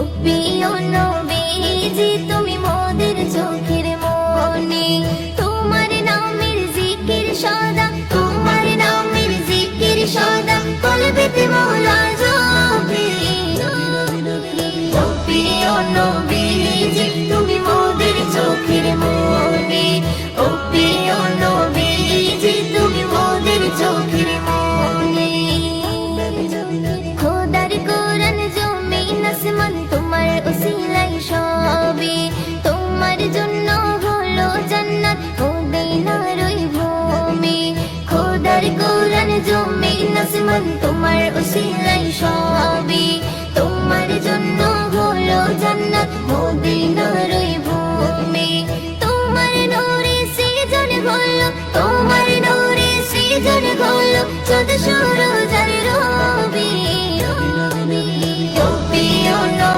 ও প্রিয় নবীজি তুমি মোদের চোখের মনি, তোমার নামের জিকির সদা, তোমার নামের জিকির সদা কলবেতে মওলা জপে। ও প্রিয় নবীজি তুমি মোদের চোখের মনি, ও প্রিয় নবীজি তুমি মোদের চোখের মনি। খোদার কোরআন জমিন আসমান তোমার উসিলাই সবে, তোমার জন্য হলো জান্নাত মদিনার ওই ভূমি। খোদার কোরআন জমিন আসমান তোমার উসিলাই সবে,